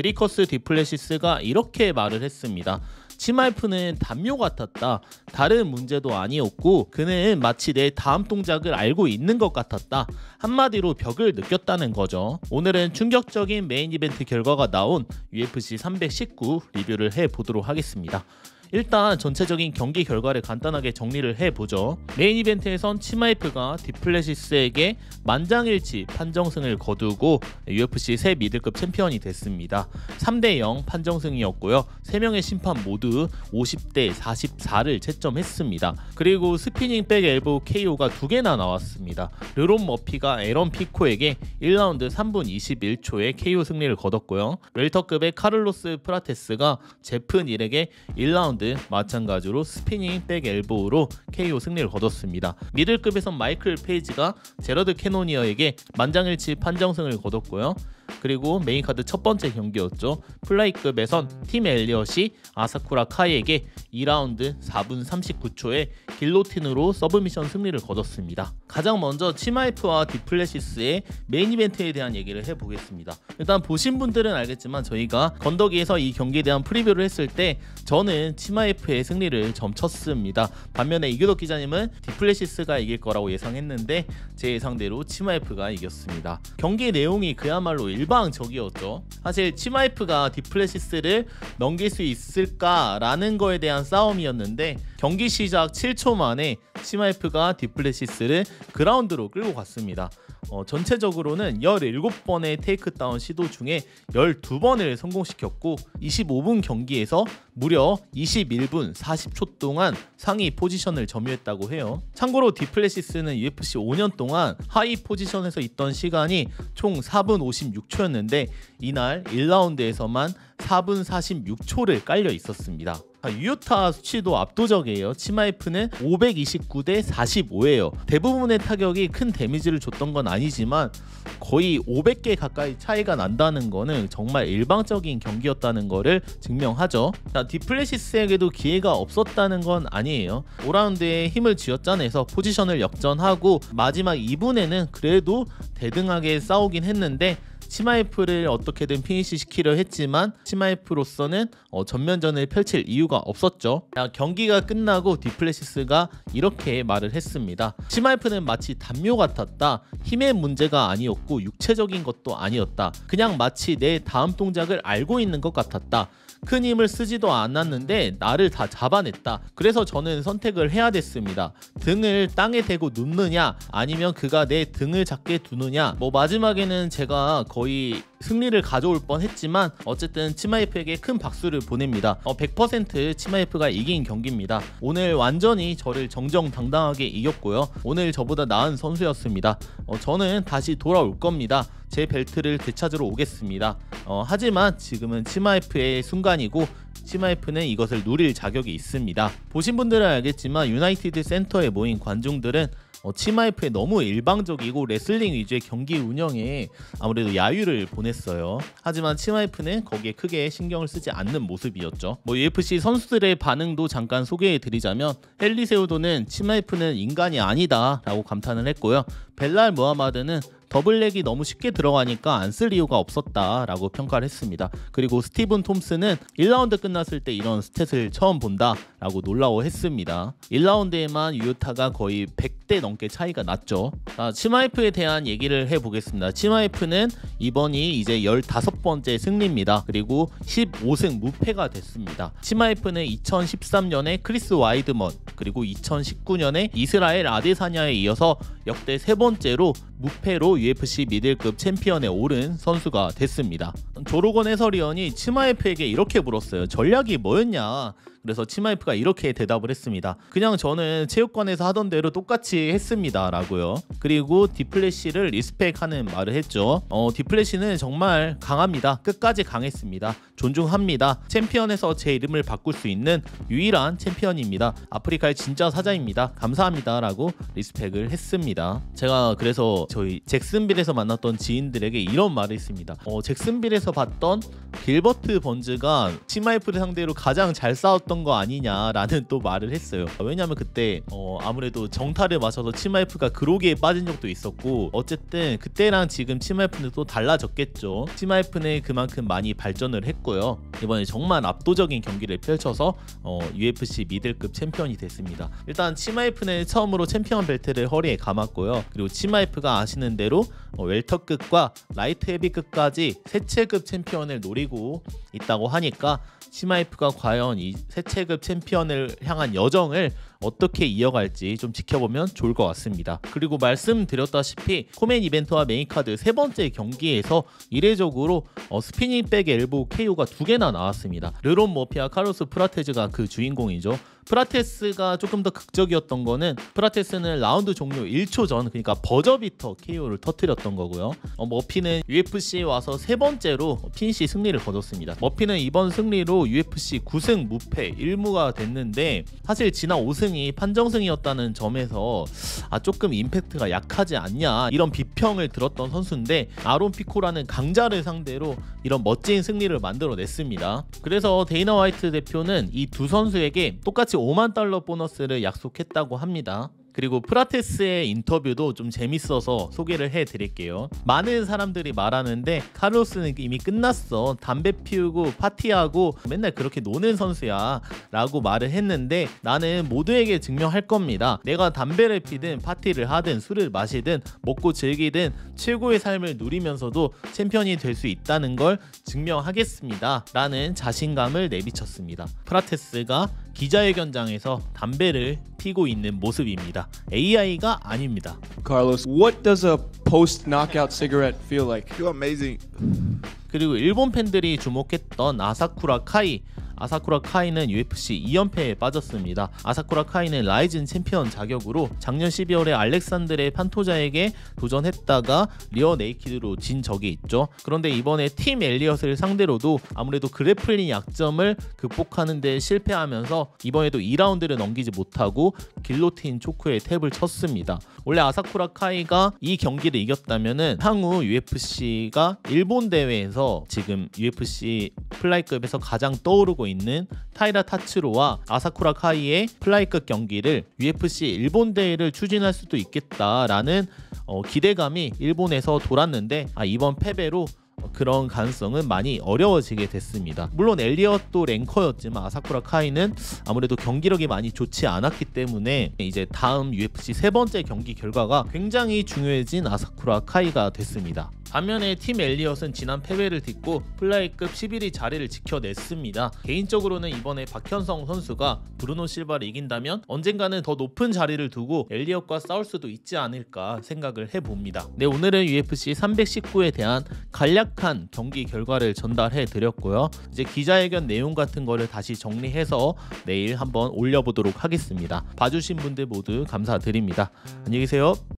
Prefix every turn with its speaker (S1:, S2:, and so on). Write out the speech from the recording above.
S1: 드리커스 디플레시스가 이렇게 말을 했습니다. 치마이프는 담요 같았다. 다른 문제도 아니었고 그는 마치 내 다음 동작을 알고 있는 것 같았다. 한마디로 벽을 느꼈다는 거죠. 오늘은 충격적인 메인 이벤트 결과가 나온 UFC 319 리뷰를 해보도록 하겠습니다. 일단 전체적인 경기 결과를 간단하게 정리를 해보죠. 메인 이벤트에선 치마이프가 디플레시스에게 만장일치 판정승을 거두고 UFC 새 미들급 챔피언이 됐습니다. 3대0 판정승이었고요. 3명의 심판 모두 50대 44를 채점했습니다. 그리고 스피닝 백 엘보우 KO가 2개나 나왔습니다. 르론 머피가 에런 피코에게 1라운드 3분 21초의 KO 승리를 거뒀고요. 웰터급의 카를로스 프라테스가 제프 닐에게 1라운드 마찬가지로 스피닝 백 엘보우로 KO 승리를 거뒀습니다. 미들급에선 마이클 페이지가 제러드 캐노니어에게 만장일치 판정승을 거뒀고요. 그리고 메인카드 첫 번째 경기였죠. 플라이급에선 팀 엘리엇이 아사쿠라 카이에게 2라운드 4분 39초의 길로틴으로 서브미션 승리를 거뒀습니다. 가장 먼저 치마이프와 디플레시스의 메인 이벤트에 대한 얘기를 해보겠습니다. 일단 보신 분들은 알겠지만 저희가 건더기에서 이 경기에 대한 프리뷰를 했을 때 저는 치마이프의 승리를 점쳤습니다. 반면에 이규덕 기자님은 디플레시스가 이길 거라고 예상했는데 제 예상대로 치마이프가 이겼습니다. 경기 내용이 그야말로 일방적이었죠. 사실 치마이프가 디플레시스를 넘길 수 있을까라는 거에 대한 싸움이었는데 경기 시작 7초 만에 치마이프가 디플레시스를 그라운드로 끌고 갔습니다. 전체적으로는 17번의 테이크다운 시도 중에 12번을 성공시켰고 25분 경기에서 무려 21분 40초 동안 상위 포지션을 점유했다고 해요. 참고로 디플레시스는 UFC 5년 동안 하위 포지션에서 있던 시간이 총 4분 56초였는데 이날 1라운드에서만 4분 46초를 깔려 있었습니다. 유효타 수치도 압도적이에요. 치마이프는 529대 45예요. 대부분의 타격이 큰 데미지를 줬던 건 아니지만 거의 500개 가까이 차이가 난다는 거는 정말 일방적인 경기였다는 거를 증명하죠. 디플레시스에게도 기회가 없었다는 건 아니에요. 5라운드에 힘을 쥐어짜내서 포지션을 역전하고 마지막 2분에는 그래도 대등하게 싸우긴 했는데 치마이프를 어떻게든 피니시 시키려 했지만 치마이프로서는 전면전을 펼칠 이유가 없었죠. 경기가 끝나고 디플레시스가 이렇게 말을 했습니다. 치마이프는 마치 담요 같았다. 힘의 문제가 아니었고 육체적인 것도 아니었다. 그냥 마치 내 다음 동작을 알고 있는 것 같았다. 큰 힘을 쓰지도 않았는데 나를 다 잡아냈다. 그래서 저는 선택을 해야 됐습니다. 등을 땅에 대고 눕느냐 아니면 그가 내 등을 잡게 두느냐. 마지막에는 제가 거의 승리를 가져올 뻔했지만 어쨌든 치마이프에게 큰 박수를 보냅니다. 100% 치마이프가 이긴 경기입니다. 오늘 완전히 저를 정정당당하게 이겼고요. 오늘 저보다 나은 선수였습니다. 저는 다시 돌아올 겁니다. 제 벨트를 되찾으러 오겠습니다. 하지만 지금은 치마이프의 순간이고 치마이프는 이것을 누릴 자격이 있습니다. 보신 분들은 알겠지만 유나이티드 센터에 모인 관중들은 치마이프에 너무 일방적이고 레슬링 위주의 경기 운영에 아무래도 야유를 보냈어요. 하지만 치마이프는 거기에 크게 신경을 쓰지 않는 모습이었죠. UFC 선수들의 반응도 잠깐 소개해드리자면 헨리 세우도는 치마이프는 인간이 아니다 라고 감탄을 했고요. 벨랄 무하마드는 더블렉이 너무 쉽게 들어가니까 안 쓸 이유가 없었다 라고 평가를 했습니다. 그리고 스티븐 톰슨은 1라운드 끝났을 때 이런 스탯을 처음 본다 라고 놀라워했습니다. 1라운드에만 유효타가 거의 100대 넘게 차이가 났죠. 치마이프에 대한 얘기를 해보겠습니다. 치마이프는 이번이 이제 15번째 승리입니다. 그리고 15승 무패가 됐습니다. 치마이프는 2013년에 크리스 와이드먼 그리고 2019년에 이스라엘 아데사냐에 이어서 역대 3번째로 무패로 UFC 미들급 챔피언에 오른 선수가 됐습니다. 조로건 해설위원이 치마이프에게 이렇게 물었어요. 전략이 뭐였냐? 그래서 치마이프가 이렇게 대답을 했습니다. 그냥 저는 체육관에서 하던 대로 똑같이 했습니다 라고요. 그리고 디플래시를 리스펙하는 말을 했죠. 디플래시는 정말 강합니다. 끝까지 강했습니다. 존중합니다. 챔피언에서 제 이름을 바꿀 수 있는 유일한 챔피언입니다. 아프리카의 진짜 사자입니다. 감사합니다 라고 리스펙을 했습니다. 제가 그래서 저희 잭슨빌에서 만났던 지인들에게 이런 말을 했습니다. 잭슨빌에서 봤던 길버트 번즈가 치마이프를 상대로 가장 잘 싸웠던 있었던 거 아니냐라는 또 말을 했어요. 왜냐면 그때 아무래도 정타를 맞아서 치마이프가 그로기에 빠진 적도 있었고, 어쨌든 그때랑 지금 치마이프는 또 달라졌겠죠. 치마이프는 그만큼 많이 발전을 했고요. 이번에 정말 압도적인 경기를 펼쳐서 UFC 미들급 챔피언이 됐습니다. 일단 치마이프는 처음으로 챔피언 벨트를 허리에 감았고요. 그리고 치마이프가 아시는 대로 웰터급과 라이트 헤비급까지 세체급 챔피언을 노리고 있다고 하니까 치마이프가 과연 이 세체급 챔피언을 향한 여정을 어떻게 이어갈지 좀 지켜보면 좋을 것 같습니다. 그리고 말씀드렸다시피 코멘 이벤트와 메인카드 세 번째 경기에서 이례적으로 스피닝백 엘보 KO가 2개나 나왔습니다. 르론 머피와 카로스 프라테즈가 그 주인공이죠. 프라테스가 조금 더 극적이었던 거는, 프라테스는 라운드 종료 1초 전, 그러니까 버저비터 KO를 터뜨렸던 거고요. 머피는 UFC에 와서 세 번째로 피니시 승리를 거뒀습니다. 머피는 이번 승리로 UFC 9승 무패 1무가 됐는데, 사실 지난 5승이 판정승이었다는 점에서 조금 임팩트가 약하지 않냐 이런 비평을 들었던 선수인데, 아론 피코라는 강자를 상대로 이런 멋진 승리를 만들어냈습니다. 그래서 데이나 화이트 대표는 이 두 선수에게 똑같이 $50,000 보너스를 약속했다고 합니다. 그리고 프라테스의 인터뷰도 좀 재밌어서 소개를 해드릴게요. 많은 사람들이 말하는데 카르로스는 이미 끝났어, 담배 피우고 파티하고 맨날 그렇게 노는 선수야 라고 말을 했는데, 나는 모두에게 증명할 겁니다. 내가 담배를 피든 파티를 하든 술을 마시든 먹고 즐기든 최고의 삶을 누리면서도 챔피언이 될 수 있다는 걸 증명하겠습니다 라는 자신감을 내비쳤습니다. 프라테스가 기자회견장에서 담배를 피고 있는 모습입니다. AI가 아닙니다.
S2: Carlos, what does a post-knockout cigarette feel like?
S3: You're amazing.
S1: 그리고 일본 팬들이 주목했던 아사쿠라 카이는 UFC 2연패에 빠졌습니다. 아사쿠라 카이는 라이징 챔피언 자격으로 작년 12월에 알렉산드레 판토자에게 도전했다가 리어 네이키드로 진 적이 있죠. 그런데 이번에 팀 엘리엇을 상대로도 아무래도 그래플링 약점을 극복하는 데 실패하면서 이번에도 2라운드를 넘기지 못하고 길로틴 초크에 탭을 쳤습니다. 원래 아사쿠라 카이가 이 경기를 이겼다면은 향후 UFC가 일본 대회에서 지금 UFC 플라이급에서 가장 떠오르고 있는 타이라 타츠로와 아사쿠라 카이의 플라이급 경기를 UFC 일본 대회를 추진할 수도 있겠다라는 기대감이 일본에서 돌았는데, 이번 패배로 그런 가능성은 많이 어려워지게 됐습니다. 물론 엘리엇도 랭커였지만 아사쿠라 카이는 아무래도 경기력이 많이 좋지 않았기 때문에 이제 다음 UFC 세 번째 경기 결과가 굉장히 중요해진 아사쿠라 카이가 됐습니다. 반면에 팀 엘리엇은 지난 패배를 딛고 플라이급 11위 자리를 지켜냈습니다. 개인적으로는 이번에 박현성 선수가 브루노 실바를 이긴다면 언젠가는 더 높은 자리를 두고 엘리엇과 싸울 수도 있지 않을까 생각을 해봅니다. 네, 오늘은 UFC 319에 대한 간략한 경기 결과를 전달해 드렸고요. 이제 기자회견 내용 같은 거를 다시 정리해서 내일 한번 올려보도록 하겠습니다. 봐주신 분들 모두 감사드립니다. 안녕히 계세요.